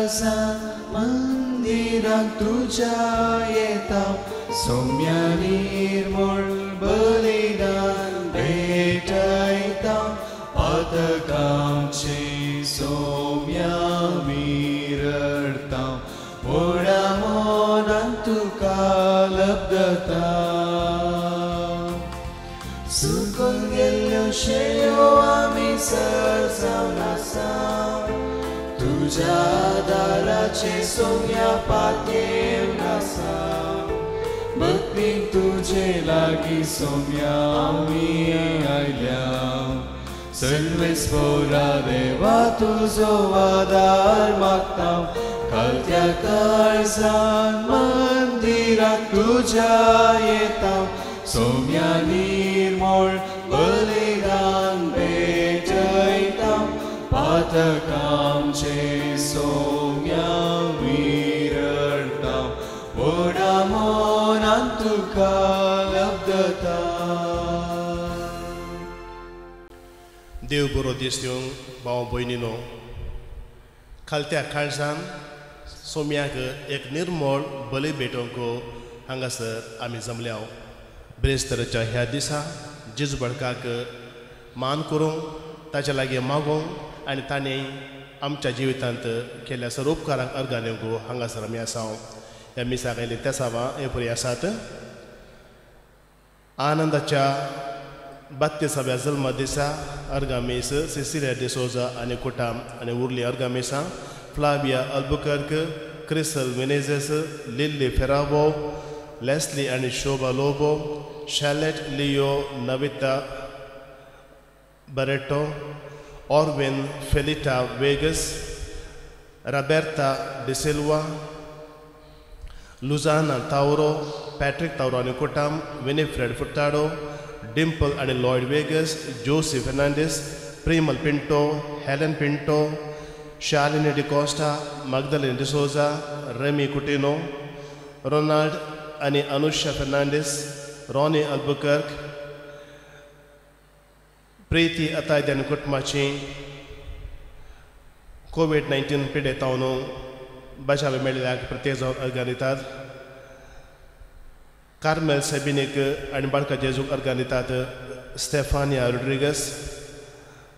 खालसा मंदिरात तुझ्या येता सौम्या निर्मळ बलिदान भेटयता पातकांची सौम्या विरळता व्हडा मोनान तुका लब्धता सुकून गेल्ल्यो शेळयो आमी सरसावन आसा तुझ्या दाराचे सौम्या पातयेवन आसा भक्तीन तुझे लागी सौम्या आमी आयल्या सर्वेस्परा देवा तुजो आदार मागता खालत्या काळजान मंदिरात तुझ्या येता सौम्या निर्मळ बलिदान भेटयता पातकांचे सौम्या विरळता व्हडा मोनान तुका लब्धता देव बरो दीस दिवंक भाव भयणीनो खालत्या काळजान सौम्याक एक निर्मळ बली भेटोवंक हांगासर आमी जमल्या ब्रेस्तराच्या ह्या दिसा जेजू बाळकाक मान करूंक ताच्या लागीं मागूंक आनी ताणें आमच्या जिवितांत केल्ल्या सर्व उपकारांक अर्गां दिवंक हांगासर आमी आसा ह्या मिसाक आयले त्या सावा हे परी आसात आनंदाच्या 32व्या जल्म दिसा अर्गामेस सिसिलिया डिसोजा आनी कुटाम आनी उरली अर्गामेसा फ्लाविया अल्बुकर्क क्रिसल मेनेझेस लिल्ली फेराबो लेस्ली आनी शोभा लोबो शॅलेट लियो नविता बरेटो ऑर्विन फेलिटा वेगस रबेर्ता डिसिल्वा लुजाना तावरो पॅट्रिक तावरो आनी कुटाम विनिफ्रेड फुटाडो डिम्पल आनी लॉयड वेगस जोसी फेर्नांडीस प्रिमल पिंटो हेलेन पिंटो शालिनी डिकोस्टा मगदलिन डिसोजा रेमी कुटिनो रोनाल्ड आनी अनुषा फेर्नांडीस रॉनी अल्बुकर्क प्रीती अतायद आनी कुटुंबाची कोविड-19 पिडेतावन बचाव मेळिल्ल्याक प्रत्येक जावन अर्गां दितात कार्मेल सेबिनीक आनी बाळका जेजूक अर्गां दितात स्टेफानिया रोड्रिगस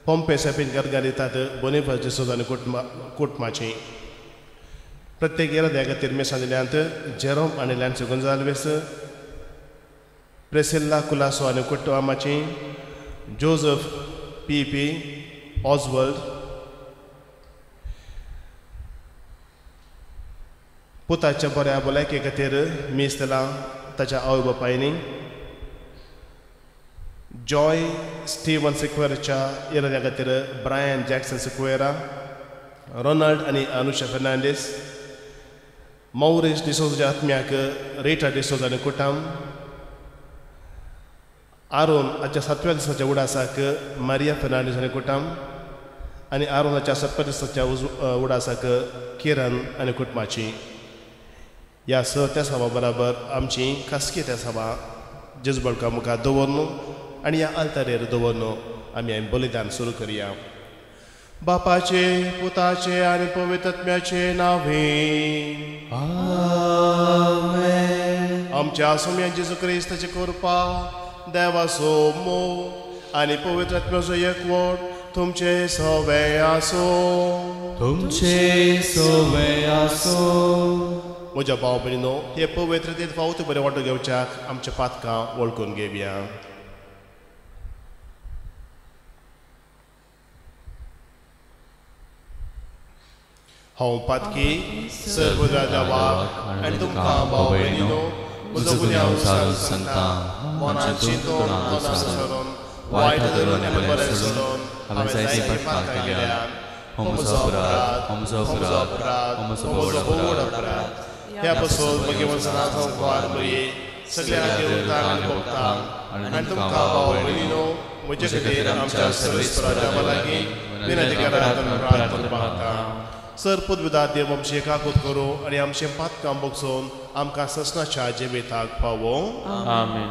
पोंपे सेबिनीक अर्गां दितात बोनिफस डिसोजा आनी कुटुंबाची प्रत्येक येरादां खातीर मेसां दिल्यांत जेरोम आनी लॅन्स गोंजाल्वेस प्रेसिल्ला कुलासो आनी कुटुंबाची जोझफ पी ऑजवर्ल्ड पुताच्या बऱ्या भलायके खातीर मेस्तला ताच्या आवय बापायनी जॉय स्टीवन सिक्वेराच्या येरादां खातीर ब्रायन जॅक्सन सिक्वेरा रोनाल्ड आनी अनुषा फेर्नांडीस मौरीस डिसोजाच्या आत्म्याक रेटा डिसोजा आनी कुटाम आरोन हाच्या 7व्या दिसाच्या उडासाक मारिया फेर्नांडीस आनी कुटाम आनी आरोनाच्या 7व्या दिसाच्या उडासाक किरण आनी कुटुंबाची ह्या त्या सभा बराबर आमची खासगी त्या सभा जेजू बाळका मुखार दवरन आनी ह्या आल्तारेर दवरन आमी बलिदान सुरू करया बापाचे पुताचे आनी पवित्र आत्म्याचे नांवे आमेन आमच्या सौम्या जेजू क्रिस्ताची कृपा देवाचो मोग आनी पवित्र आत्म्याचो एकवट तुमचे सवे आसो म्हज्या भाव भयणीनो हे पवित्रतेंत फावती बरें वांटो घेवच्याक आमच्या पातकां वळखून घेवया हांव पातकी सर्वदा देवाक आनी तुमकां भाव भयणीनो म्हजो गुन्यांव विचारून सांगता मनान चिंतून अनुसरून वायट धरून आनी बरें सोडून हांवें जायती पातकां केल्यात हो म्हजो व्हड अपराध ह्या पासून म्हगे वचनांत हांव वार बरी सगळ्यांक देवतांक आनी भक्तांक आनी तुमकां भाव भयणीनो म्हजे खातीर आमच्या सर्वेस्परा देवा लागीं विनंती करात प्रार्थना मागता सर पुदविदात देव आमची एकाकूत करूं आनी आमचें पातकां बगसून आमकां ससनाच्या जिविताक पावो आमेन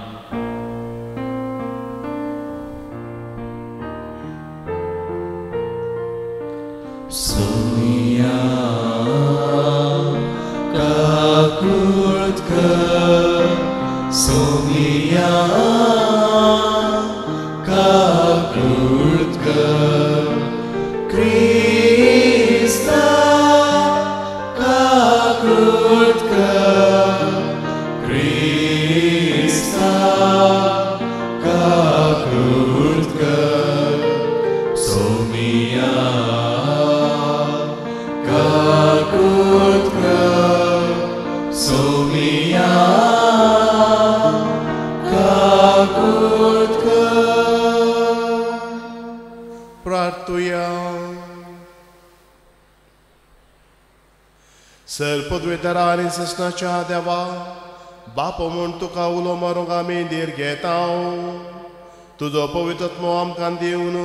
सोया सर पदवेतरा आनी ससनाच्या देवा बाप म्हूण तुका उलो मारूंक आमी धीर घेता तुजो पवित्रत्व आमकां दिवन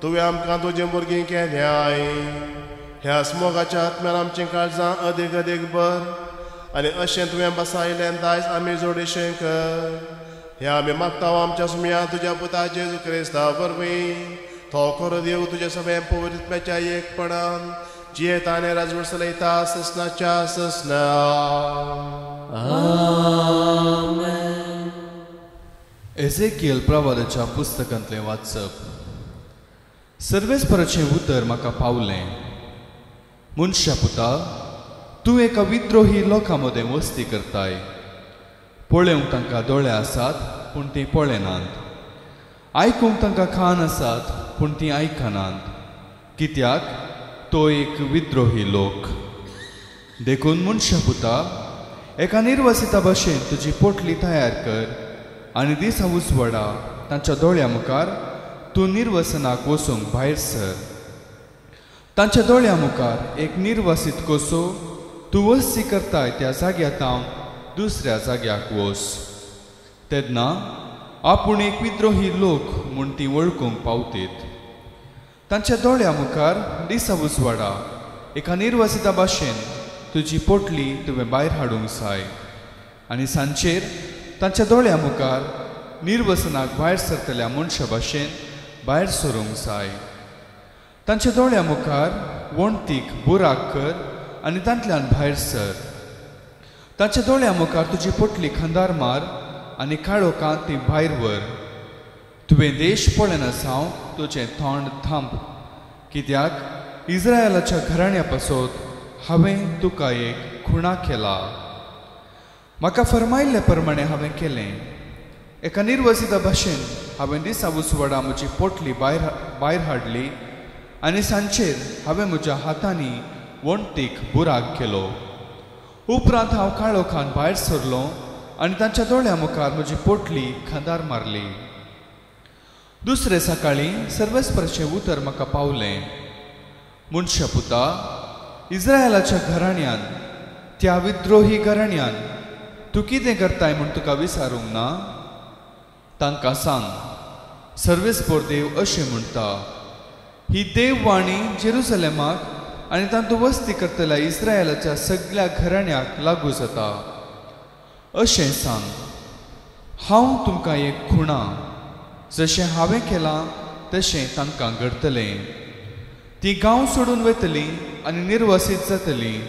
तुवें आमकां तुजें भुरगीं केल्याय ह्या मोगाच्या आत्म्यान आमचीं काळजां अदीक अदीक भर आनी अशें तुवें बसायलें दायज आमी जोडेशें कर हें आमी मागता आमच्या सुमया तुज्या पुता जेजू क्रिस्ता वरवीं तो खरो देव तुजें सगळें पवित्रत्वाच्या एकपणान जियेता आनी राजवट चलयता ससनाच्या ससना आमेन. एझेकियल प्रवादाच्या पुस्तकांतलें वाचप. सर्वेस्पराचें उतर म्हाका पावलें. मनशा पुता, तूं एका विद्रोही लोकां मदें वस्ती करताय. पळोवंक तांकां दोळे आसात पूण तीं पळयनात. आयकूंक तांकां कान आसात पूण तीं आयकनात. कित्याक तो एक विद्रोही लोक. देखून मनशा पुता, एका निर्वसिता भाशेन तुजी पोटली तयार कर आनी दिसा उसवडा तांच्या दोळ्या मुखार तूं निर्वसनाक वचूंक भायर सर. तांच्या दोळ्या मुखार एक निर्वासित कसो तूं वस्ती करताय त्या जाग्यातावन दुसऱ्या जाग्याक वच. तेन्ना आपूण एक विद्रोही लोक म्हूण तीं वळखूंक पावतीत. तांच्या दोळ्या मुखार दिसा उसवाडा एका निर्वासिता भाशेन तुजी पोटली तुवें भायर हाडूंक जाय आनी सांजेर तांच्या दोळ्या मुखार निर्वसनाक भायर सरतल्या मनशा भाशेन भायर सरूंक जाय. तांच्या दोळ्या मुखार वणटीक बुराक कर आनी तांतल्यान भायर सर. तांच्या दोळ्या मुखार तुजी पोटली खंदार मार आनी काळोखांत ती भायर व्हर. तुवें देश पळयना जावं तुजें तोंड थांब. कित्याक इस्रायलाच्या घराण्या पासत हांवें तुका एक खुणा केला. म्हाका फरमायल्ले प्रमाणे हांवें केलें. एका निर्वसिता भाशेन हांवें दिसा उसवडा म्हजी पोटली भायर हाडली आनी सांजेर हांवें म्हज्या हातांनी वणटीक बुराक केलो. उपरांत हांव काळोखान भायर सरलो आनी तांच्या दोळ्या मुखार म्हजी पोटली खंदार मारली. दुसरे सकाळीं सर्वेस्पराचें उतर म्हाका पावलें. मनशा पुता, इस्रायलाच्या घराण्यांत त्या विद्रोही घराण्यांत तूं कितें करताय म्हूण तुका विचारूंक ना. तांकां सांग, सर्वेस्पर देव अशें म्हणटा, ही देववाणी जेरुसलेमाक आनी तातूंत वस्ती करतल्या इस्रायलाच्या सगळ्या घराण्यांक लागू जाता. अशें सांग, हांव तुमकां एक खुणा जशें हांवें केलां तशें तांकां घडतलें. तीं गांव सोडून वतलीं आनी निर्वसीत जातलीं.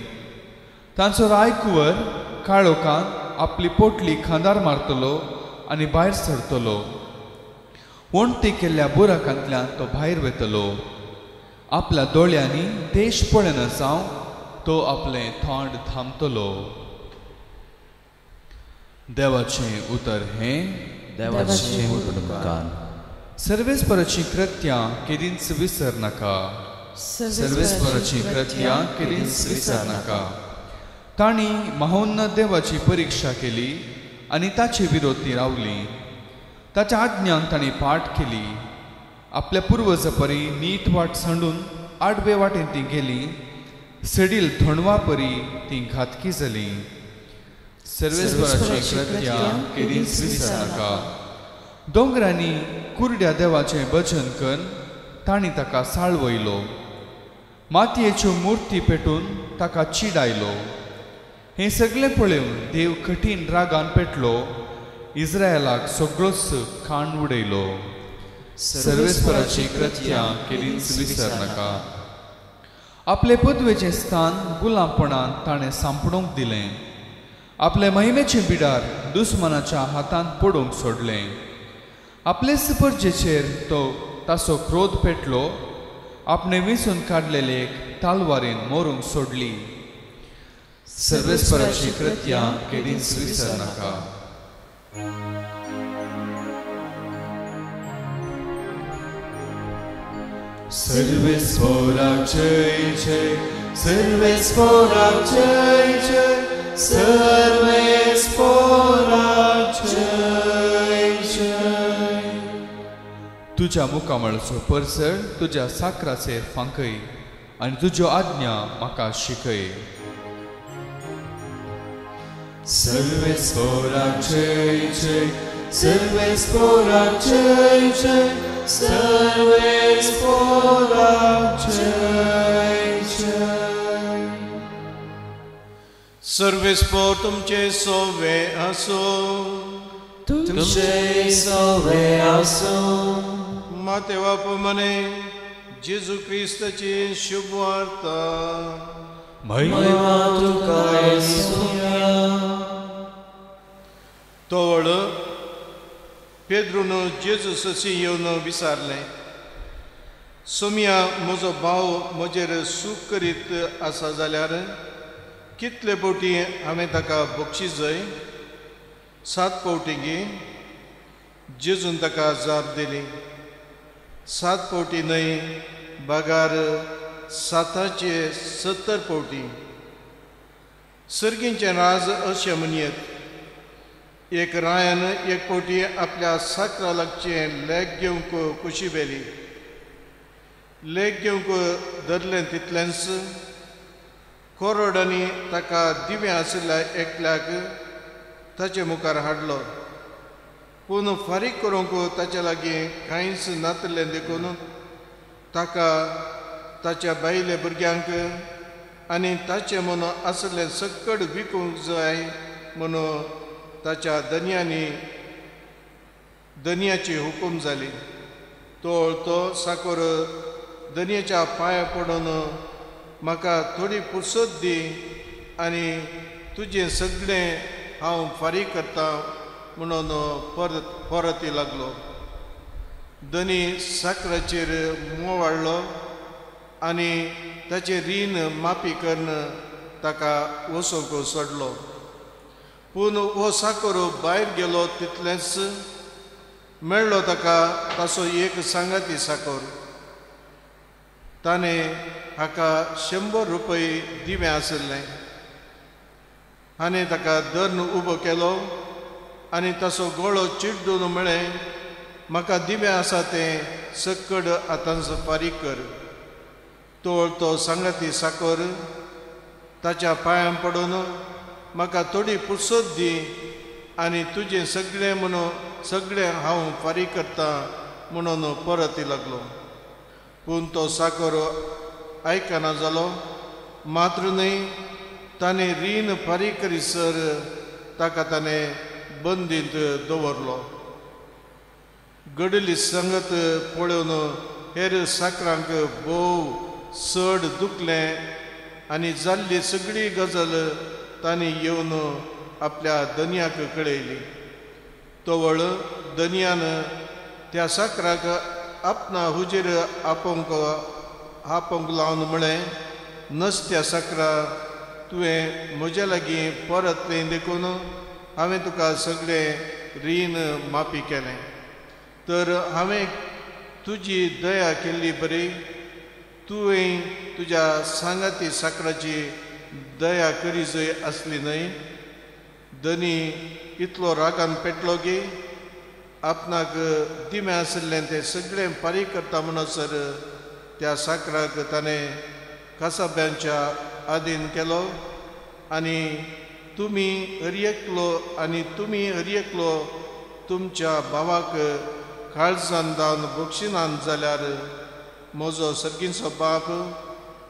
तांचो रायकुंवर काळोखांत आपली पोटली खांदार मारतलो आनी भायर सरतलो. वणटी केल्ल्या बुराकांतल्यान तो भायर वतलो. आपल्या दोळ्यांनी देश पळयना जावं तो आपलें थोंड थांबतलो. देवाचें उतर हें. देवाचें उतर. सर्वेस्पराचीं कृत्यां केदींच विसर नाका. सर्वेस्पराचीं कृत्यां केदींच विसर नाका. तांणी महोन्नत देवाची परिक्षा केली आनी ताचे विरोधी रावली. ताच्या आज्ञांक तांणी पाठ केली. आपल्या पुर्वजां परी नीट वाट सांडून आडवे वाटेन तीं गेलीं. सडील थोंडवा परी तीं घातकी जालीं. सर्वेस्पराचीं कृत्यां केदींच विसर नाका. दोंगरांनी कुरड्या देवाचें भजन करून तांणी ताका साळवयलो. मातयेच्यो मुर्ती पेटून ताका चिडायलो. हें सगळें पळोवन देव कठीण रागान पेटलो. इस्रायलाक सगळोच खाण उडयलो. सर्वेस्पराचीं कृत्यां केदींच विसर नाका. आपले पदवेचें स्थान गुलामपणान ताणें सांपडूंक दिलें. आपले महिमेचें बिडार दुस्मनाच्या हातांत पडूंक सोडलें. आपले सुपर्जेचेर तो ताचो क्रोध पेटलो. आपणे विंचून काडलेले तालवारीन मोरूंक सोडली. सर्वेस्पराचीं कृत्यां केदींच विसर नाका. सर्वेस्पराक जय जय, सर्वेस्पराक जय जय, सर्वेस्पराक जय जय. तुज्या मुखामळाचो परसळ तुज्या साकराचेर फांकय आनी तुज्यो आज्ञा म्हाका शिकय. सर्वेस्पोराक जय जय सर्वेस्पोराक जय जय सर्वेस्पोराक जय जय सर्वेस्पोर तुमचे सोवे आसो तुमचे सोवे आसो मातेवा प्रमाणे जेजू क्रिस्ताची शुभ वार्ता महिमा तुका येसुया तोवळ पेद्रून जेजू ससी येवन विचारलें सोमिया म्हजो भाव म्हजेर सूख करीत आसा जाल्यार कितले फावटी हांवें ताका बक्षीस जाय 7 फावटी गे जेजून ताका जाप दिली 7 फावटी न्हय बागार 770 फावटी सर्गींचें राज अशें म्हणयत एक रायन एक फावटी आपल्या साकरा लागचें लेग घेवंक कुशी बेली लेग घेवंक धरलें तितलेंच कोरोडांनी ताका दिवें आशिल्ल्या एकल्याक ताचे मुखार हाडलो पूण फारीक करूंक ताचे लागीं कांयच नातलें देखून ताका ताच्या बायले भुरग्यांक आनी ताचें म्हूण आसलें सकट विकूंक जाय म्हणून ताच्या दनयाची हुकूम जाली तो साकोर दनयाच्या पांया पडून म्हाका थोडी फुरसत दी आनी तुजें सगळें हांव फारीक करतां म्हणून परती लागलो दनी साकराचेर मोव वाडलो आनी ताचें रीण माफी करून ताका वचोंक सोडलो पूण हो साकोर भायर गेलो तितलेंच मेळ्ळो ताका ताचो एक सांगाती साकोर ताणें हाका 100 रुपया दिवें आशिल्लें हाणें ताका धरून उबो केलो आनी ताचो गळो चिड्डून म्हळें म्हाका दिवें आसा तें सकड आतांच फारीक कर तो सांगाती साकोर ताच्या पांयां पडून म्हाका थोडी फुरसत दी आनी तुजें सगळें म्हणून सगळें हांव फारीक करतां म्हणून परती लागलो पूण तो साकोर आयकना जालो मात्र न्हय ताणें रीण फारीक करीसर ताका ताणें बंदींत दवरलो घडली संगत पळोवन हेर साकरांक भोव चड दुखलें आनी जाल्ली सगळी गजाल तांणी येवन आपल्या दनयाक कळयली तोवळ दनयान त्या साकराक आपणा हुजेर आपोवंक लावन म्हळें नसत्या साकरा तुवें म्हज्या लागीं परतलें देखून हांवें तुका सगळें रीण माफी केलें तर हांवें तुजी दया केल्ली बरी तुवें तुज्या सांगाती साकराची दया करी जंय आसली न्हय दनी इतलो रागान पेटलो गे आपणाक दिवें आशिल्लें तें सगळें फारीक करता म्हणसर त्या साकराक ताणें कासाब्यांच्या आदीन केलो आनी तुमी हरयेकलो तुमच्या भावाक काळजान दावन बक्षिनान जाल्यार म्हजो सर्गीचो बाप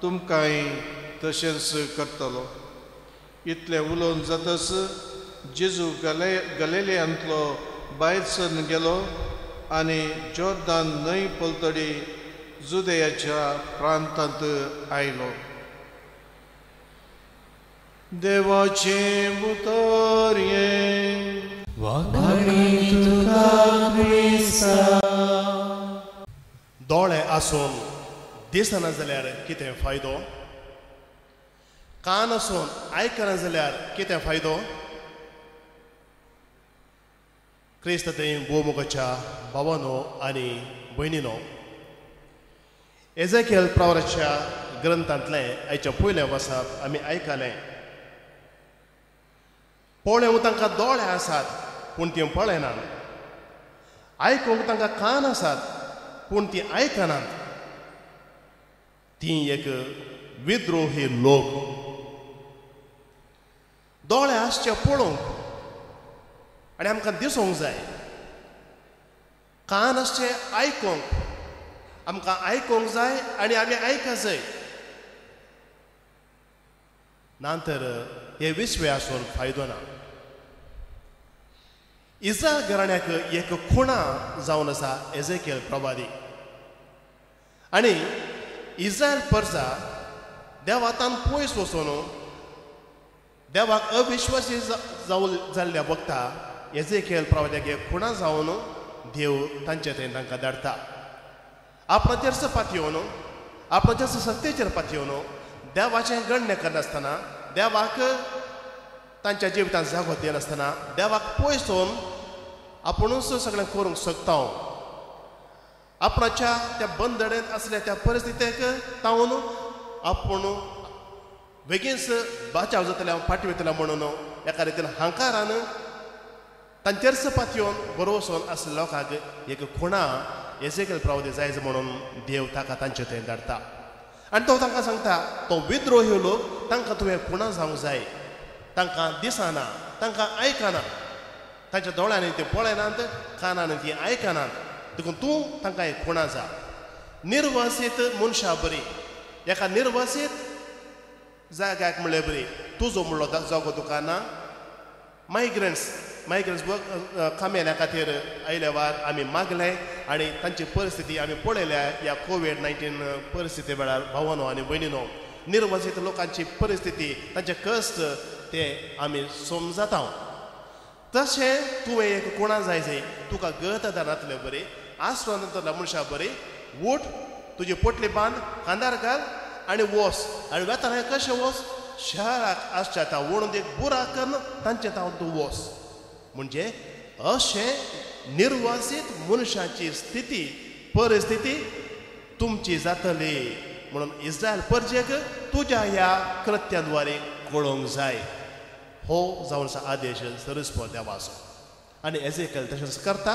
तुमकांय तशेंच करतलो इतलें उलोवन जातच जेजू गलिलेयांतलो भायर सरून गेलो आनी जोर्दान न्हंय पलतडी जुदेयाच्या प्रांतांत आयलो देवाचें उतोरये वागणी तुका क्रिस्ता दोळे आसून दिसना जाल्यार कितें फायदो कान आसून आयकना जाल्यार कितें फायदो क्रिस्त थंय भोवमुखाच्या भावानो आनी भयणीनो एजेकिएल प्रवराच्या ग्रंथांतलें आयच्या पयल्या वर्साक आमी आयकलें पळोवंक तांकां दोळे आसात पूण तीं पळयनात आयकूंक तांकां कान आसात पूण तीं आयकनात तीं एक विद्रोही लोक दोळे आसचे पळोवंक आनी आमकां दिसूंक जाय कान आसचे आयकोंक आमकां आयकोंक जाय आनी आमी आयका जाय नांतर हे विश्वे आसून फायदो ना इस्रायल घराण्याक एक खुणा जावन आसा एजेकियल प्रवादी आनी इस्रायल परजा देवातान पयस वचून देवाक अविश्वासी जाल्ल्या वक्ता एजेकियल प्रवाद्याक एक खुणा जावन देव तांचे थंय तांकां धाडटा आपणाचेर पातयेवन आपणाच्या सत्तेचेर पातयेवन देवाचें गण्य करनासतना देवाक तांच्या जिवितांत जागो दिनासतना देवाक पयसून आपुणूच सगळें करूंक शकता आपणाच्या त्या बंदडेंत आसल्या त्या परिस्थितीक तावन आपूण बेगीनच बाचाव जातले हांव फाटी वयतलो म्हणून एका रितीन हांकारान तांचेरच पातयेवन बरोवसून आसल्या लोकांक एक खुणा एजेकियल प्रवादी जायज म्हणून देव ताका तांचे थंय धाडटा आनी तो तांकां सांगता तो विद्रोही लोक तांकां तुवें खुणा जावंक जाय तांकां दिसना तांकां आयकना तांच्या दोळ्यांनी ते पळयनात कानांनी ती आयकनात देखून तूं तांकां एक खुणा जा निर्वासीत मनशा बरी एका निर्वासीत जाग्याक म्हणल्यार बरी तुजो म्हणलो जागो तुका ना मायग्रंट्स कामेल्या खातीर आयल्या वार आमी मागले आनी तांची परिस्थिती आमी पळयल्या ह्या कोविड-19 परिस्थिती वेळार भावांनो आनी भयणीनो निर्वासीत लोकांची परिस्थिती तांचे कश्ट ते आमी समजता तशें तुवें एक कोणा जाय जाय तुका गत दानांतले बरी आसरांतल्या मनशा बरी उठ तुजी पोटली बांद खांदार घाल आनी वोस आनी वेतान कशें वोस शहराक आसच्या ता वळून एक बुराक करन तांचे तावन तूं वोस म्हणजे अशें निर्वासीत मनशाची स्थिती परिस्थिती तुमची जातली म्हणून इस्रायल परजेक तुज्या ह्या कृत्याद्वारे कळोवंक जाय हो जावन आसा आदेश सरस्व देवाचो आनी एजेकियल तशेंच करता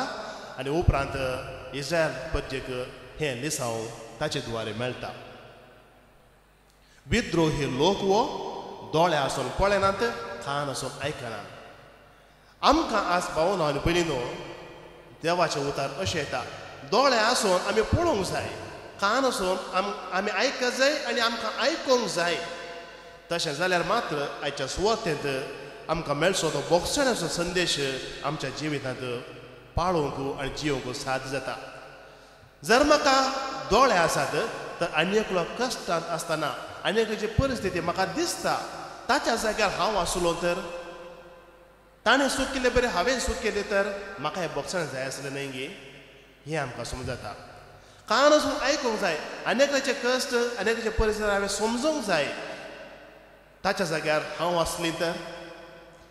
आनी उपरांत इस्रायल परजेक हें लिसांव ताचे द्वारे मेळटा विद्रोही लोक वो दोळे आसून पळयनात कान आसून आयकनात आमकां आज भावनो आनी भयणीनो देवाचें उतार अशें येता दोळे आसून आमी पळोवंक जाय कान आसून आमी आयकूंक जाय आनी आमकां आयकूंक जाय तशें जाल्यार मात्र आयच्या सुवातेंत आमकां मेळचो तो बोगसण्याचो संदेश आमच्या जिवितांत पाळोवंक आनी जियोवंक साद जाता जर म्हाका दोळे आसात तर आनी एकलो कश्टांत आसतना आनी एकल्याची परिस्थिती म्हाका दिसता ताच्या जाग्यार हांव आसलो तर ताणें सूख केलें बरें हांवें सूख केलें तर म्हाका हें बोगसण जाय आसलें न्हय गे हें आमकां समजता कान आसून आयकूंक जाय अनेकाचे कश्ट अनेकाचे परिस्थिती हांवें समजूंक जाय ताच्या जाग्यार हांव आसलीं तर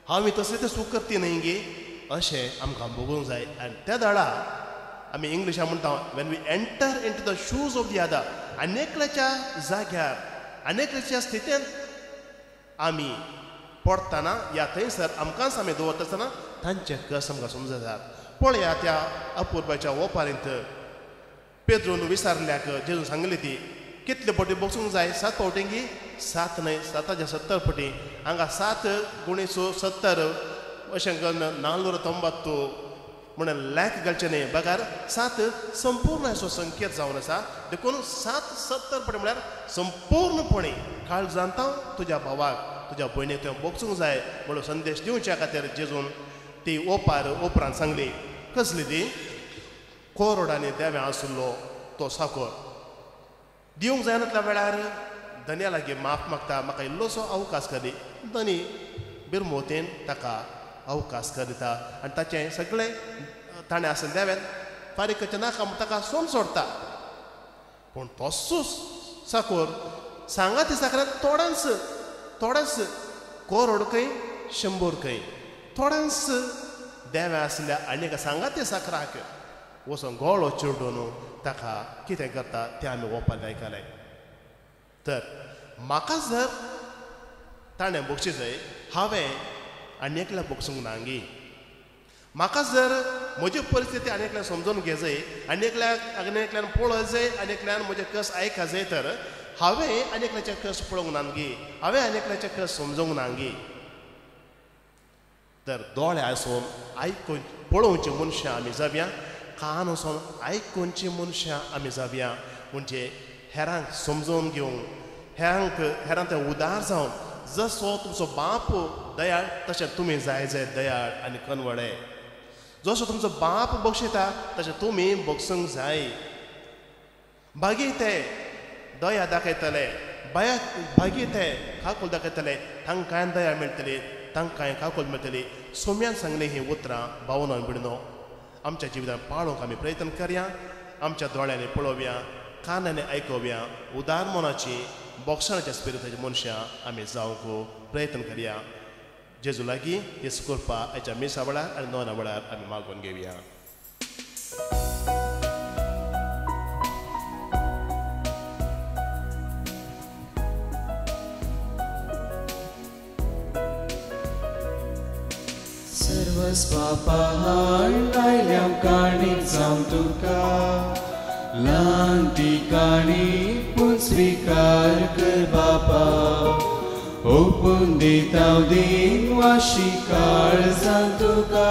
हांव तसलें तें सूख करती न्हय गे अशें आमकां भोगूंक जाय आनी त्या दाडा आमी इंग्लिशान म्हणटा when we enter into the shoes of the other अनेकल्याच्या जाग्यार अनेकल्याच्या स्थितींत आमी पडटना या थंयसर आमकांच आमी दवरतना तांचे कस आमकां समजतात पळया त्या अपुर्बाच्या ओपारींत पेद्रून विचारल्याक जेजून सांगली ती कितले फावटी बसूंक जाय 7 फावटींगी 7 न्हय 7 फावटी हांगा 7 गुणीस 70 अशें करून 490 म्हणून लॅक घालचें न्हय बगार 7 संपूर्ण असो संकेत जावन आसा देखून 7 70 फावटी म्हळ्यार संपूर्णपणे काळ जाणता तुज्या भावाक तुज्या भयणीक तुवें बोगसूंक जाय म्हणून संदेश दिवच्या खातीर जेजून ती ओपार उपरांत सांगली कसली ती कोरोडांनी देवें आशिल्लो तो साकोर दिवंक जायनातल्या वेळार धन्या लागीं माफ मागता म्हाका इल्लोसो अवकाश कर दी धनी बिरमोतेन ताका अवकाश करिता आनी ताचें सगळें ताणें आसलें देवेन फारीक करचें नाका म्हूण ताका सोम सोडटा पूण तोसूच साकोर सांगा ती साकरांत थोडेंच कोरोड खंय 100 खंय थोडेंच देवें आसल्या आनी एका सांगा ती साकराक वचून गोळो चिरडून ताका कितें करता तें आमी ओपार आयकलें तर म्हाका जर ताणें बोगशी जाय हांवें आनी एकल्या बोगसूंक ना गे म्हाका जर म्हजी परिस्थिती आनी एकल्यान समजून घे जाय आनी एकल्यान पळय जाय आनी एकल्यान म्हजे कस आयका जाय तर हांवें आनी एकल्याचे कस पळोवंक ना गे हांवें आनी एकल्याचे कस समजूंक ना गे तर दोळे आसून आयकून पळोवची मनशां आमी जावया, कान आसून आयकूनची मनशां आमी जावया. म्हणजे हेरांक समजून घेवंक हेरांक ते उदार जावन जसो तुमचो बाप दयाळ तशें तुमी जाय दयाळ आनी कनवडे. जसो तुमचो बाप बक्षिता तशें तुमी बक्षूंक जाय. बागी ते दया दाखयतले, बागी ते काकूल दाखयतले, तांकांय दया मेळटली, तांकांय काकूल मेळटली. सोम्यान सांगली ही उतरां भावनान बिडनो आमच्या जिवितांत पाळूंक आमी प्रयत्न करया. आमच्या दोळ्यांनी पळोवया, कानांनी आयकोवया. उदार मनाची बोक्षणाच्या स्पिरिटाची मनशां आमी जावंक प्रयत्न करया. जेजू लागीं हेच करपा हेच्या मिसा वेळार आनी नोना वेळार आमी मागून घेवया. सर्वस पापां आयल्या काणीक जावं तुका, ल्हान ती काणी पूण स्विकार कर बापा. ओपून दिता दिन वाशी काळजां तुका,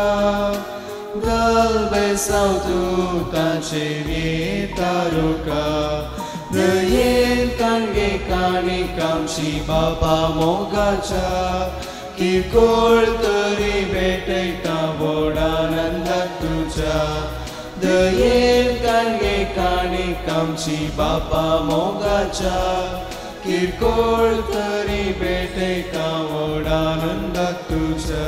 घाल बेसांव तूं तांचेर येता रोका. दयेन काणगे काणीक आमची बापा मोगाच्या, किरकोळ तरी भेटयता व्हड आनंदाक तुज्या. दयेन काणगे काणीक आमची बापा मोगाच्या, किरकोळ तरी भेटयता व्हड आनंदाक तुज्या.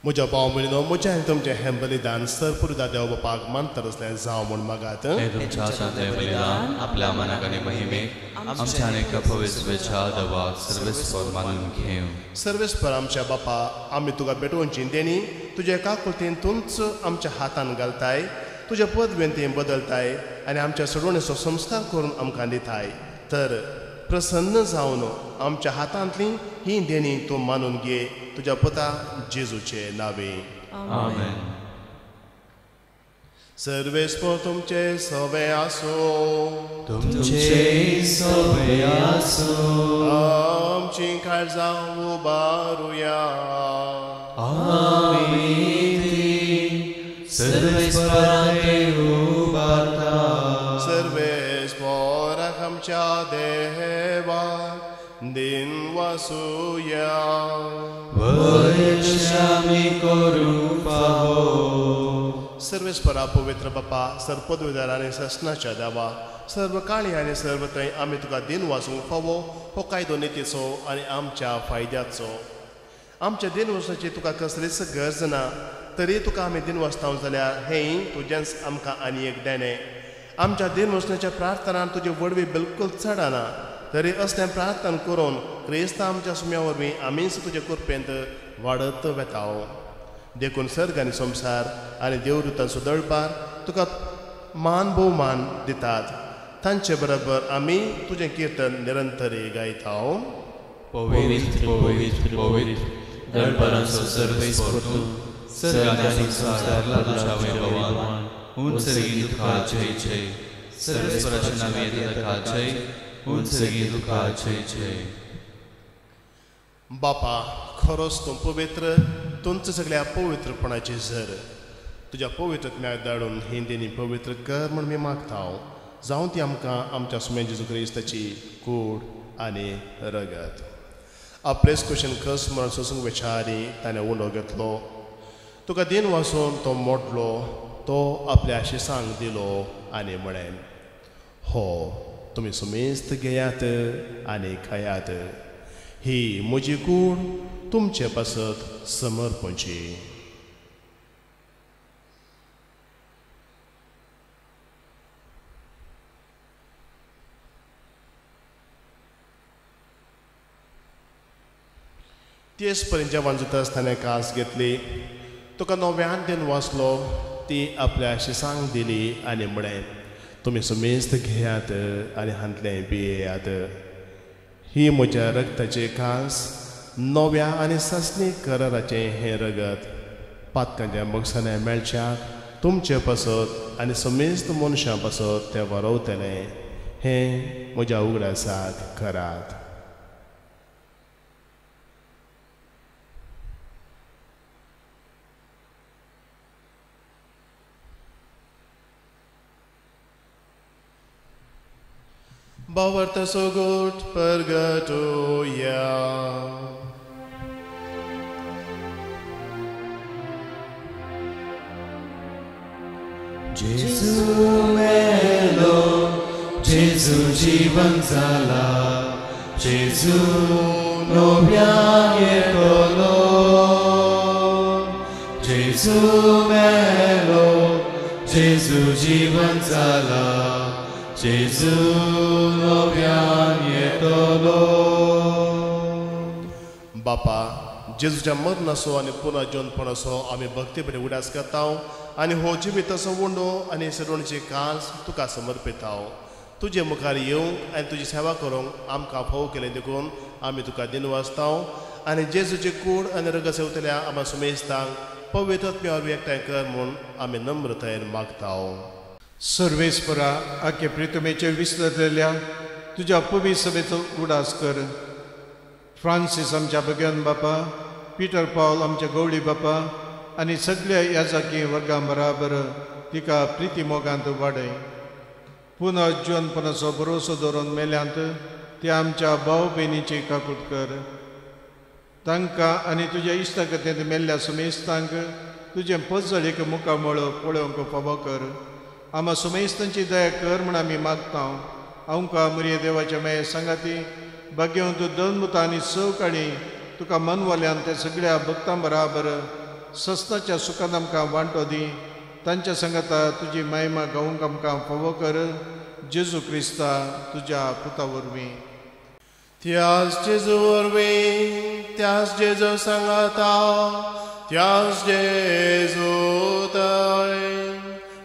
म्हज्या भाव भयणीनो, म्हजें आनी तुमचें हें बलिदान सरपुर्दा देव बापाक मानतर असलें जावं म्हूण मागात. हे तुमच्या आसांतलें बलिदान आपल्या मनाक आनी महिमेक आमच्या अनेक पवित्रच्या दबाक सर्वेस्पर मानून घेव. सर्वेस्पर आमच्या बापा, आमी तुका भेटोवची देणी तुज्या एका कृतीन तूंच आमच्या हातान घालताय, तुज्या पदवेंती बदलताय आनी आमच्या सोडवणेचो संस्कार करून आमकां दिताय. तर प्रसन्न जावन आमच्या हातांतली ही देणी तूं मानून घे, तुज्या पुता जेजूचे नावे. आमेन. सर्वेस्पर तुमचे सवे आसो, तुमचे सवे आसो. आमची काळजां उबारुया. आमीन. सर्वेस्परांते उबारता. सर्वेस्पराक आमच्या देवाक दिन वासुया. वयशामी करूं पावो. सर्वेस्परा पवित्र बापा, सर्पदविदार आनी ससनाच्या देवा, सर्व काळी आनी सर्व थंय आमी तुका दिन वाचूंक फावो हो कायदो नितीचो आनी आमच्या फायद्याचो. आमच्या दिन वचपाची तुका कसलीच गरज ना, तरी तुका आमी दिन वाचतां जाल्यार हें तुजेंच आमकां आनी एक देणें. आमच्या दिन वचण्याच्या प्रार्थनान तुजी वडवी बिलकुल चडना, तरी असलें प्रार्थना करून क्रिस्त आमच्या सुम्या वरवीं आमीच तुजे कृपेंत वाडत वेताव. देखून सर्ग आनी संसार आनी देवदूतां सुदळपार तुका मान भोवमान दितात. तांचे बरोबर आमी तुजें कीर्तन निरंतरी गायताव. पवित्र पवित्र पवित्र दळपरांचो सर्वेस्पर तूं, सर्ग आनी संसारला तुज्या वैभवान उंच गी तुका जय जय. सर्वेस्पराचे नांवे येता तुका जय, उंच गी तुका जय जय. बापा, खरोच तूं पवित्र, तुमचं सगळ्या पवित्रपणाची झर. तुज्या पवित्रत्म्याक धाडून ही देणी पवित्र कर म्हूण मी मागतां. जावं ती आमकां आमच्या सुमे जेजू क्रिस्ताची कूड आनी रगत. आपलेच कुशीन कस म्हणून सोसूंक विचारी ताणें उंडो घेतलो. तुका दिन वाचून तो मोडलो, तो आपल्या शिसांक दिलो आनी म्हळें, हो तुमी सुमेस्त घेयात आनी खायात. ही म्हजी कूड तुमचे पासत समर्पणची. तेच पर्यंत जेवण जाता आसतना कास घेतली. तुका नव्यान दिन वाचलो, ती आपल्या शिसांक दिली आनी म्हळें, तुमी सुमेस्त घेयात आनी हांतलें पियेयात. ही म्हज्या रगताची कास, नव्या आनी ससनी कराराचें हें रगत. पातकांच्या बक्षाने मेळच्याक तुमचे पासत आनी समेस्त मनशां पासत ते वरवतले हें म्हज्या उगडासाक करात. Bavarta sogot purgatoria. Jesu melo, Jesu जीवन जाला, Jesu nowianie kolo. Jesu melo, Jesu जीवन जाला, Jesu nowianie kolo. बापा जेजूच्या मरणाचो आनी पुन्हा जेवणपणाचो आमी भक्ती बरें उडास करता आनी हो जिविताचो वंडो आनी सडोणची कास तुका समर्पिताव. तुजे मुखार येवंक आनी तुजी सेवा करूंक आमकां फोव केलें देखून आमी तुका दिनवासताव आनी जेजूचे कूड आनी रग सेवतल्या आमच्या सुमेस्तांक पवित्र आत्म्यावर एकठांय कर म्हूण आमी नम्रतायेन मागताव. सर्वेस्परा आख्या प्रितमेचेर विसरलेल्या तुज्या पवित्र सभेचो उडास कर. फ्रांसीस आमच्या भगवान बापा, पिटर पॉल आमच्या गवळी बापा आनी सगळ्या याजकी वर्गां बराबर तिका प्रिती मोगांत वाडय. पुनः जीवनपणाचो भरोसो दवरून मेल्यांत ते आमच्या भाव भयणीची काकूट कर. तांकां आनी तुज्या इश्टागतींत मेल्ल्या सुमेस्तांक तुजें पजळीक मुखामळ पळोवंक फावो कर. आम्हा सुमेस्तांची दया कर म्हूण आमी मागता. आमकां मुरये देवाच्या मेळ सांगाती भाग्यवंत दोनमुता आनी सवकाळी तुका मनवाल्यान ते सगळ्या भक्तां बराबर सस्नाच्या सुखान आमकां वांटो दी. तांच्या संगता तुजी महिमा गावूंक आमकां फावो कर. जेजू क्रिस्ता तुज्या पुता वरवीं. त्याच जेजू वरवीं, त्याच जेजू सांगाता, त्याच जेजू थंय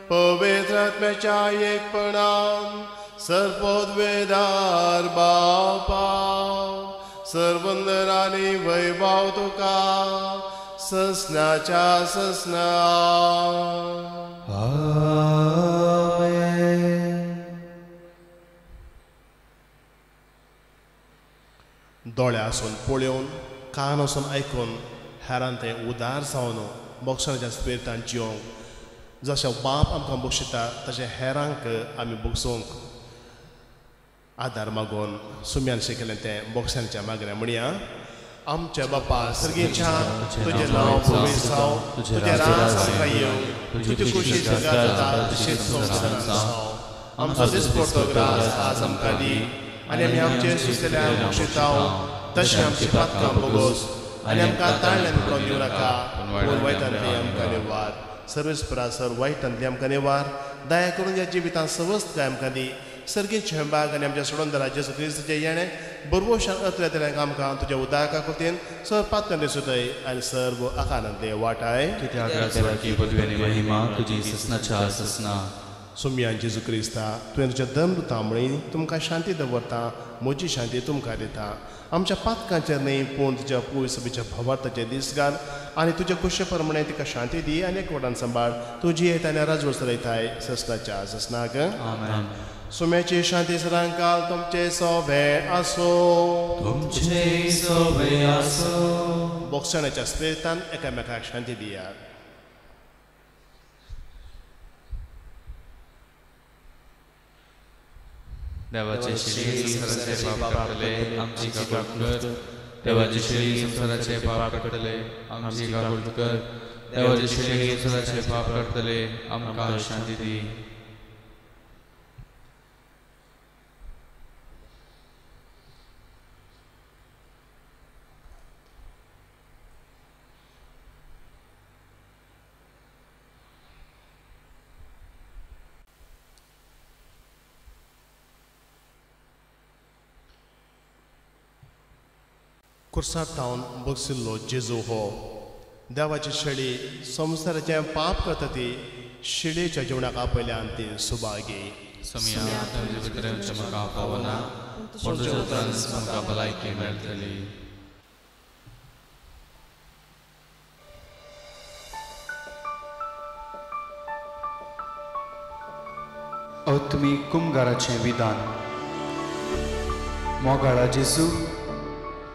पवित्र आत्म्याच्या एकपणान सर्वोद्वेदार बापा सर्वंदर आनी वैभव तुका ससनाच्या ससना. दोळे आसून पळोवन कान आसून आयकून हेरान ते उदार जावन मोक्षाच्या स्पिरितान जियोंक जशें बाप आमकां बक्षिता तशें हेरांक आमी बक्षोवंक आदार मागून सुम्यान शिकलें तें मोक्षाच्या मागण्या म्हणया. आमच्या बापा सर्गेच्या तुजें नांव पवित्र जावं, तुजें राज आमकां येवं, तुजी खुशी जगात जाता तशीच संवसारांत जावं. आमचो दिसपडटो ग्रास आज आमकां दी आनी आमी आमचे सुचयल्यार बक्षिताव तशें आमची पातकां भोगोस आनी आमकां ताळ्यान पडोवन दिवं नाका पूण वायटांतली आमकां निवार. सर्वेस्परा सर वायटांतली आमकां निवार. दया करून ह्या जिवितांत सवस्त काय आमकां दी. सर्गीचे भाग आनी आमच्या सोडून जेजू क्रिस्ताचें येणें बरोवशान अतल्या आमकां तुज्या उदाका कृतीन सर पातकांतले सुदय आनी सर्व आकारांतले वाटाय. महिमा तुजी ससनाच्या ससना. सुम्यान जेजू क्रिस्ता तुवें तुज्या धर्मदुतां म्हणीं तुमकां शांती दवरता, म्हजी शांती तुमकां दिता. आमच्या पातकांचेर न्ही पूण तुज्या पुय सभेच्या भवार्थाचे दीस घाल आनी तुज्या खुशे प्रमाणे तिका शांती दी आनी एकवटान सांबाळ. तुजी येत आनी राजवट चलयताय ससनाच्या ससनाक. सुम्याची शांती सदांकाल तुमचे सोबे आसो. तुमचे सोबे आसो. बोक्षणाच्या स्पिरितान एकामेकाक शांती दियात. देवाचे श्री संसाराचे पाप काढले आमची काकूट कर. देवाचे श्री संसाराचे पाप काढले आमची काकूट कर. देवाचे श्री संसाराचे पाप काढले आमकां शांती दी. कुर्सार थावन बक्षिल्लो जेजू हो देवाची शेळी संसाराचें पाप करता ती शेळयेच्या जिवनाक आपयल्यान ती सुभागी. म्हाका पावना पूण तुज्या उतरान म्हाका भलायकी मेळटली. अवतमीक कुमगाराचें विधान. मोगाळा जेजू,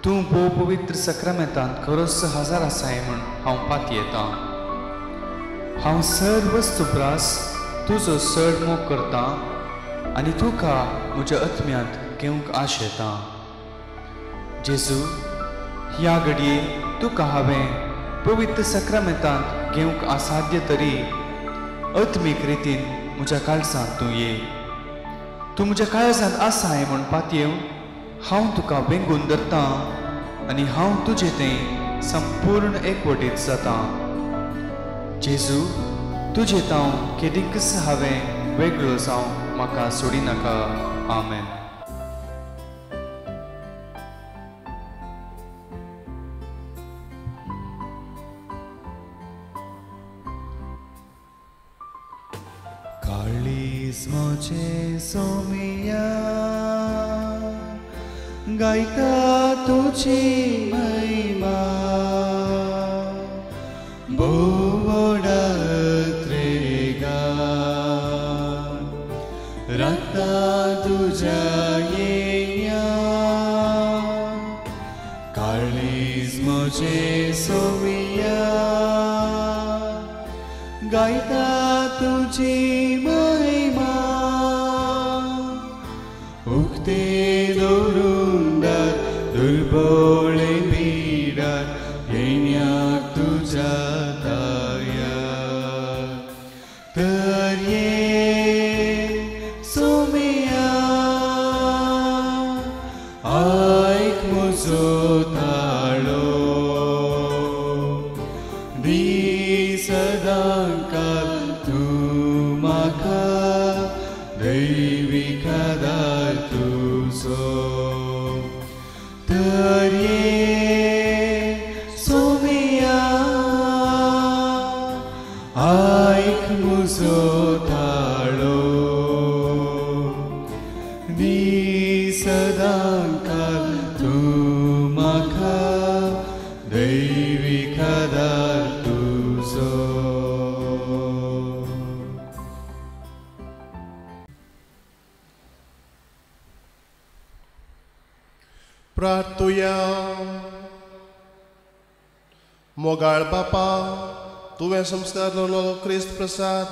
तूं भोव पवित्र सक्रामेंतांत खरोच हजर आसाय म्हूण हांव पाती येता. हांव सर वस्तुप्रास तुजो चड मोग करतां आनी तुका म्हज्या आत्म्यांत घेवंक आश येता. जेजू, ह्या घडये तुका हांवें पवित्र सक्रामेंतांत घेवंक असाध्य तरी आत्मीक रितीन म्हज्या काळजांत तूं ये. तूं म्हज्या काळजांत आसाय म्हूण पातयेवन हांव तुका वेंगून धरतां आनी हांव तुजें तें संपूर्ण एकवटीत जाता. जेजू, तुजें तांव केदींच हांवें वेगळो जावं म्हाका सोडिनाका. आमेन. काळीज मोचे सोमिया गायता तुझी महिमा बोवडा त्रेगा राता तुझ्या येया काळीज मोचे सोमिया गायता तुझी महिमा उक्ते दोरुंदार दुर्बळे बिडार येण्याक तुझ्या दया तर ये सोमिया ऐक म्हजो ताळो दी सदांकाल तूं म्हाका दैवीक आदार तुजो तर ये सोमिया ऐक म्हजो ताळो दी सदांकाल तूं म्हाका दैवीक आदार तुजो. प्रार्थुया. मोगाळ बापा, तुवें संस्कारलो क्रिस्त प्रसाद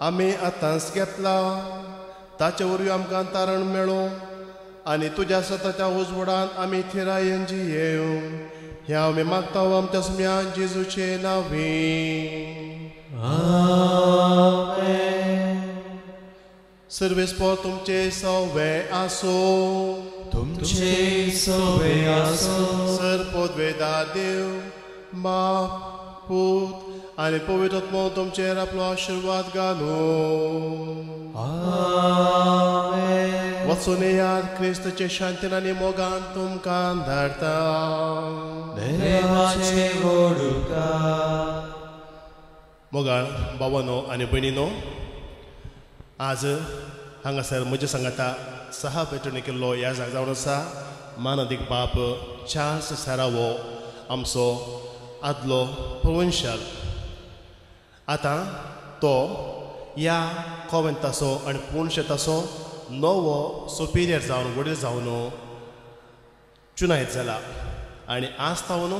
आमी आतांच घेतला. ताचे वरवीं आमकां तारण मेळो आनी तुज्या सताच्या उजवडान आमी थिरायेन जियेव. हें आमी मागता आमच्या सुम्यान जेजूचे नांवी. सर्वेस्पर तुमचे सवे आसो. तुमचे सवे आसो. सर पोदवेदार देव बाप पूत आनी पवित्र आत्मो तुमचेर आपलो आशिर्वाद घालो. वचून येयात क्रिस्ताचे शांतीन आनी मोगान तुमकां धाडटा. देवाचे गोडुका. मोगाळ भावानो आनी भयणीनो, आज हांगासर म्हज्या सांगाता 6 पेटणी केल्लो ह्या जावन आसा मानदीक बाप चार्ल्स सारावो, आमचो आदलो प्रवंशल. आतां तो ह्या कॉवेंताचो आनी पुणशेताचो नवो सुपिरियर जावन वडील जावन चुनायत जाला. आनी आज तावन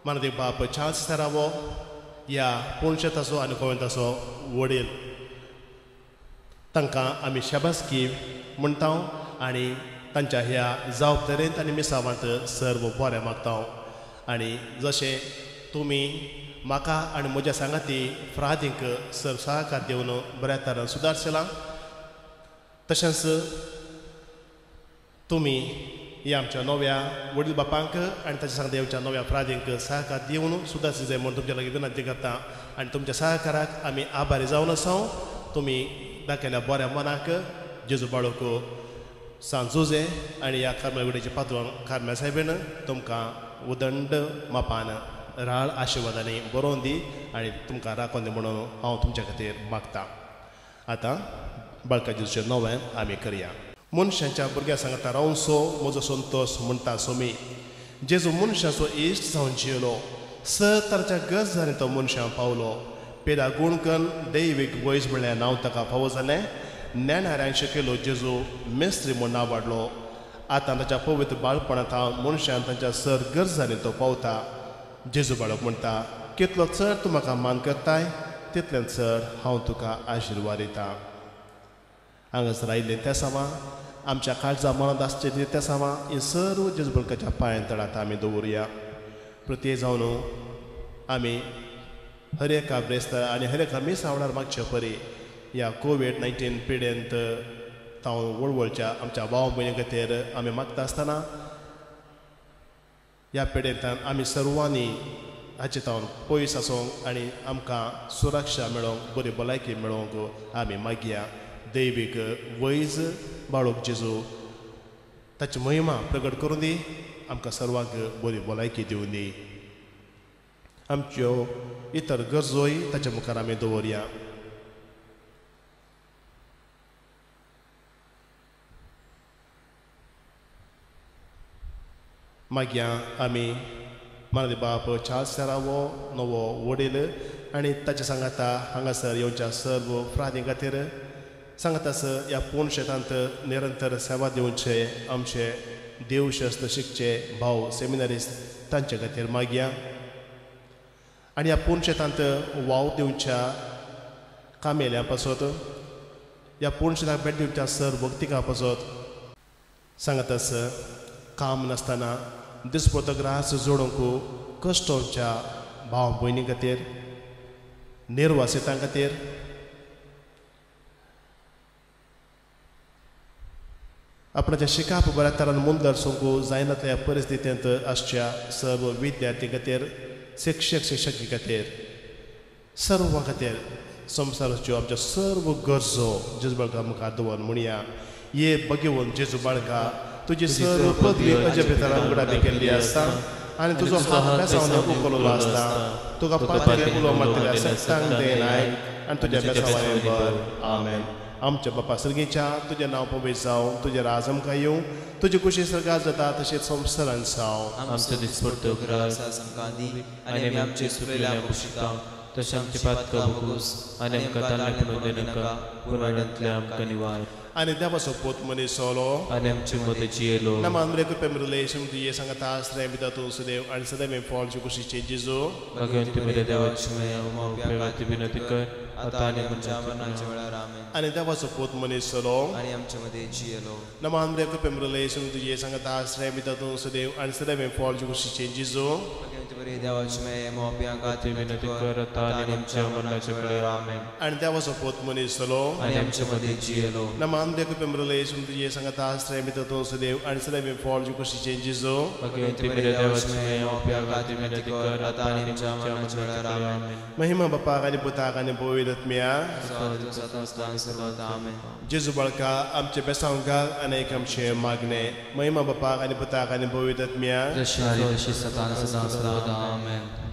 मानदीक बाप चार्ल्स सारावो ह्या पुणशेताचो आनी कॉवेंताचो वडील. तांकां आमी शाबासकी म्हणटा आनी तांच्या ह्या जबाबदारेंत आनी मिसावांत सर्व बरें मागता. आनी जशें तुमी म्हाका आनी म्हज्या सांगाती फ्रादींक सर्व सहकार दिवन बऱ्या तरेन सुदारशेलां, तशेंच तुमी ह्या आमच्या नव्या वडील बापांक आनी ताच्या सांगता आमच्या नव्या फ्रादींक सहकार दिवन सुदारचे जाय म्हूण तुमच्या लागीं विनंती करता. आनी तुमच्या सहकाराक आमी आभारी जावन आसा. तुमी दाखयल्या बऱ्या मनाक जेजू बाळूक सांजोजे आनी ह्या कार्मेलगुडेचे पात्रांव कार्मेल साहेबीन तुमकां उदंड मापान राळ आशिर्वादांनी बरोवन दी आनी तुमकां राखोवन दी म्हणून हांव तुमच्या खातीर मागतां. आतां बाळका जेजूचें नवें आमी करया. मनशांच्या भुरग्यां सांगता रावूं सो म्हजो संतोश म्हणटा सोमी. जेजू मनशाचो इश्ट जावन जियेलो. 7 तरांच्या गरजांनी तो मनशां पावलो. पेदा गुणकन दैवीक वयस म्हणल्यार नांव ताका फावो जालें ज्ञानाऱ्यांक शिकयलो जेजू मेस्त्री म्हूण नांव वाडलो. आतां ताच्या पवित्र बाळपणांत हांव मनशान तांच्या सर गरजांनी तो पावता. जेजू बाळक म्हणटा, कितलो चड तूं म्हाका मान करताय तितलें चड हांव तुका आशिर्वाद दितां. हांगासर आयिल्लें त्या सामा आमच्या काळजा मनांत आसचें त्या सामा ही सर्व जेजू बाळकाच्या पांयां तळांत आमी दवरुया. प्रत्येक जावन आमी हर एका ब्रेस्त आनी हर एका मीस आवडार मागचे परी ह्या कोविड-19 पिडेंत जावन वळवळच्या आमच्या भाव भयणी खातीर आमी मागता आसतना ह्या पिडेंतान आमी सर्वांनी हाचे तावन पयस आसूंक आनी आमकां सुरक्षा मेळोवंक बरी भलायकी मेळोवंक आमी मागया. दैवीक वैज बाळूक जेजू ताची महिमा प्रगट करून दी, आमकां सर्वांक बरी भलायकी दिवन दी. आमच्यो इतर गरजोय ताच्या मुखार आमी दवरया. मागया आमी मानदी बाप चार्ल्स सेरावो नवो वडील आनी ताच्या सांगाता हांगासर येवच्या सर्व फ्रादीं खातीर सांगातास ह्या पूर्ण शेतांत निरंतर सेवा दिवचे आमचे देवशास्त्र शिकचे भाव सेमिनारिस्ट तांचे खातीर मागया. आनी ह्या पूर्ण शेतांत वाव दिवच्या कामेल्या पासत ह्या पूर्ण शेतांक भेट दिवच्या सर भक्तिका पासत सांगातास काम नासतना दिसपतो ग्रास जोडूंक कश्टोवच्या भाव भयणी खातीर निर्वासितां खातीर आपणाच्या शिकाप बऱ्या तरान मुंदर सोंकू जायनातल्या परिस्थितींत आसच्या सर्व विद्यार्थी खातीर शिक्षकी खातीर सर्व खातीर संवसाराच्यो आमच्या सर्व गरजो जेजू बाळका मुखार दवर म्हणया. ये बगेवन जेजू बाळका तुजी सर्व पदवी अजय भितर उगडावी केल्ली आसता आनी तुजो हात बेसावने उखललो आसता. तुका पातळी उलो मारतल्या सत्तांक देनाय आनी तुज्या बेसावांनी भर. आमेन. आमच्या बापा सर्गीच्या तुजें नांव पवित्र जावं, तुजें राज आमकां येवं, तुजी कुशी सर्गार जाता तशेंच संवसारांत जावं. आमचो दिसपट्टो ग्रास आमकां दी आनी आमी आमचे सुरयल्या कुशिता तशें आमचे पातकां भोगूस आनी आमकां ताल्ले पडूं नाका पूण वाड्यांतल्या आमकां निवार. आनी देवाचो पोत मनीस सोलो आनी आमचे मदची येलो नमांद्रे कृपे रिलेशन तुये सांगता आसरे भितर तूं सुदेव आनी सदैव फॉलची कुशीचे जेजू भगवंती मेरे देवाची माया विनंती कर आता आनी आमच्या मरणाच्या वेळार आमेन. आनी देवाचो पोत मनीस सोलो आनी आमचे मदची येलो नमांद्रे कृपे रिलेशन तुये सांगता आसरे भितर तूं सुदेव आनी सदैव फॉलची कुशीचे जेजू भगवंती मेरे देवाची माया मोप्यांक विनंती कर आता आनी आमच्या मरणाच्या वेळार आमेन. आनी देवाचो पोत मनीस सोलो आनी आमचे मदची येलो नमांद्रे कृपे रिलेशन तुये सांगता आसरे भितर तूं सुदेव आनी सदैव फॉलची कुशीचे जेजू भगवंती मेरे देवाची माया मोप्यांक विनंती कर आता आनी आमच्या मरणाच्या वेळार आमेन. महिमा बापाक आनी पुताक आनी पवित्र आत्म्या जेजू बाळका आमचे बेसांव घाल आनी एक आमचे मागणे. महिमा बापाक आनी पुताक आनी पवित्र आत्म्या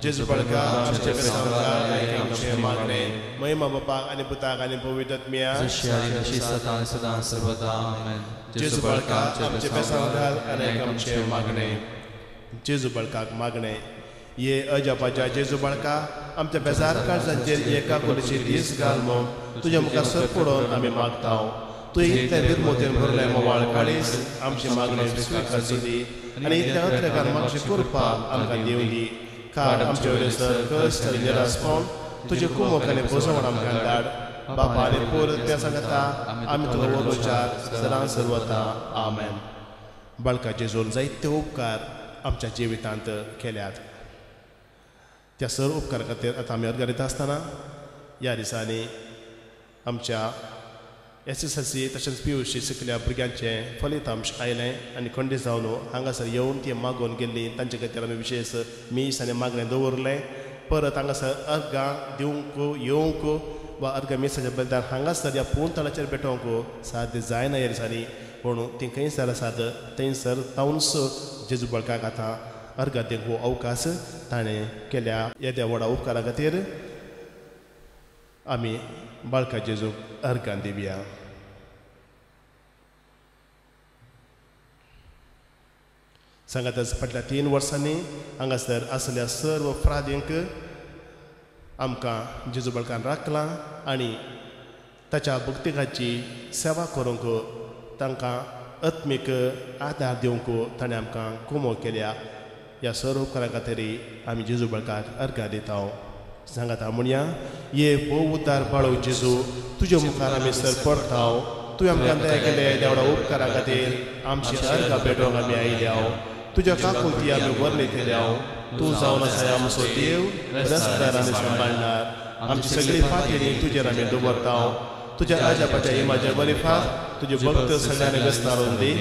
जेजू बाळका आमचे बेसांव घाल आनी एक आमचे मागणे. महिमा बापाक आनी पुताक आनी पवित्र आत्म्या जेजू बाळका आमचे बेसांव घाल आनी एक आमचे मागणे. जेजू बाळकाक मागणे. ये अजापाच्या जेजू बाळका आमच्या बेजार काळजांचेर एका कोलीची दीस घाल म्हूण तुज्या मुखार सर पडोवन आमी मागतांव. तूं इतले निर्मोतेन भरले मोवाळ काळीस आमची मागणी स्विकारची दी आनी इतल्या अत्रेकार मागची कृपा आमकां दिवं दी. काड आमचे वयले सर कश्ट आनी निराश पावन तुजे कुमोक आनी बोसवण आमकां धाड. बापा आनी पोर त्या सांगता आमी तुका वळोवचार सदां सर्वता. आमेन. बाळका जेजून जायते उपकार आमच्या जिवितांत केल्यात. त्या सर्व उपकारा खातीर आतां आमी अर्घ दिता आसतना ह्या दिसांनी आमच्या SSLC तशेंच PUC शिकल्या भुरग्यांचें फलितांश आयलें आनी खंडीत जावन हांगासर येवन ती मागोवन गेल्ली तांचे खातीर आमी विशेश मीस आनी मागणें दवरलें. परत हांगासर अर्घां दिवंक येवंक वा अर्घ मिसाच्या बद्दल हांगासर ह्या पूर्ण तळाचेर भेटोवंक साद्य जायना ह्या दिसांनी. म्हणून ती खंयसर आसात थंयसर तावनस जेजू बाळकाक आतां अर्घ दिवंक अवकाश ताणें केल्या. येद्या व्हडा उपकारा खातीर आमी बाळका जेजूक अर्घां दिवया. सांगातच फाटल्या 3 वर्सांनी हांगासर आसलेल्या सर्व फ्रादींक आमकां जेजू बाळकान राखलां आनी ताच्या भक्तिकाची सेवा करूंक तांकां आत्मीक आदार दिवंक ताणें आमकां कुमो केल्या. ह्या सर्व उपकारां खातीर आमी जेजू बाळकाक अर्घ दिता. सांगात म्हणया, ये भोव उद्दार बाळो जेजू, तुजे मुखार आमी सर पडटा. तुवें आमकां दया केले देवडा उपकारा खातीर आमची अर्घ भेटोवंक आमी आयल्या. तुज्या काकुलती आमी वर्णितल्या. तूं जावन आसा आमचो देव, रस्त्यार आमी सांबाळणार. आमची सगळी फाटीं तुजेर आमी दवरता. तुज्या आजापाच्या इमाच्या बलिफाक तुजे भक्त सगळ्यांनी विस्तारून दी.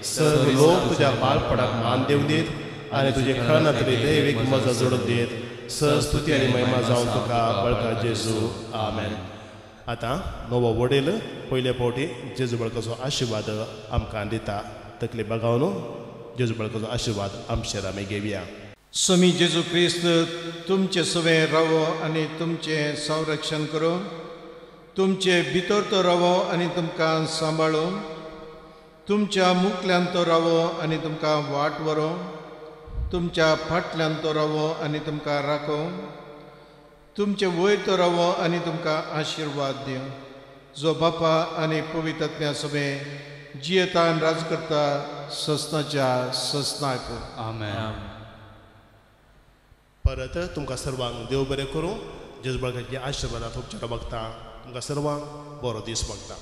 सर्व लोक तुज्या बाळपणाक मान दिवं दीत आनी तुजे खळनातली दैवीक मजा जोडून दीत. स्तुती आनी महिमा जावन तुका बळका जेजू. आमेन. आतां नवो वडील पयले फावटी जेजू बाळकाचो आशिर्वाद आमकां दिता. तकली बगावन जेजू बाळकाचो आशिर्वाद आमचेर आमी घेवया. स्वामी जेजू क्रिस्त तुमचे सवे रावो आनी तुमचें संरक्षण करो. तुमचे भितर तो रावो आनी तुमकां सांबाळो. तुमच्या मुखल्यान तो रावो आनी तुमकां वाट व्हरो. तुमच्या फाटल्यान तो रावो आनी तुमकां राखो. तुमचे वयर तो रावो आनी तुमकां आशिर्वाद दिवं. जो बापा आनी पवित्रात्म्या सवे जियेता आनी राज करता सस्नाच्या सस्नाक. आमेन. परत तुमकां सर्वांक देव बरें करूं. जेजू बाळकाचे आशिर्वादांत उपचार मागता. तुमकां सर्वांक बरो दीस मागता.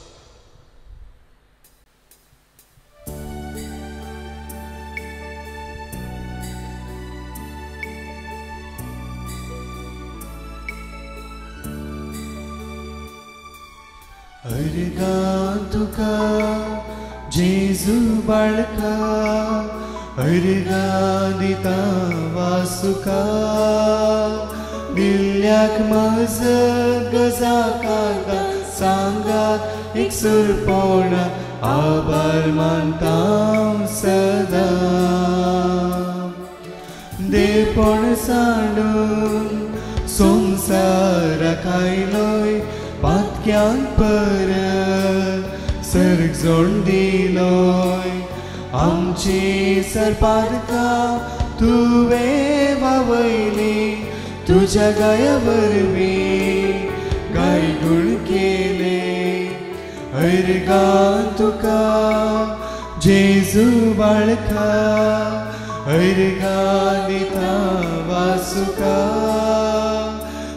अर्गा तुका जेजू बाळका, अर्गा दिता वासुका. दिल्ल्याक मज गजा काका सांगात एक सुरपण आभार मानता सदा. देवपण सांडून संवसाराक आयलोय पातक्यान परत सर्ग जोड दिलोय. आमची सरपादका तुवें वावयली. तुज्या गाया वरवीं गायगुण केले. अर्गा तुका जेजू बाळका, अर्गा दिता वासुका.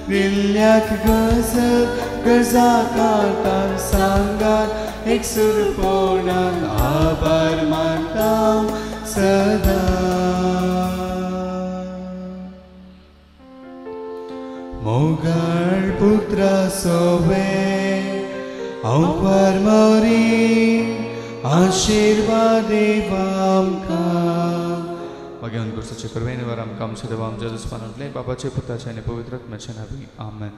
दिल्ल्याक गजा कांतान सांगात एक सुरपणान आभार मानता सदा. मोगाळ पुत्रा सोवे हांव मोरी आशिर्वाद देवा आमकां. मागीर अंकुशाचे परवेने वर आमकां आमचे देवा आमच्या दुस्मानांतले बापाचे पुताचे आनी पवित्र आत्म्याचे नांवी. आमेन.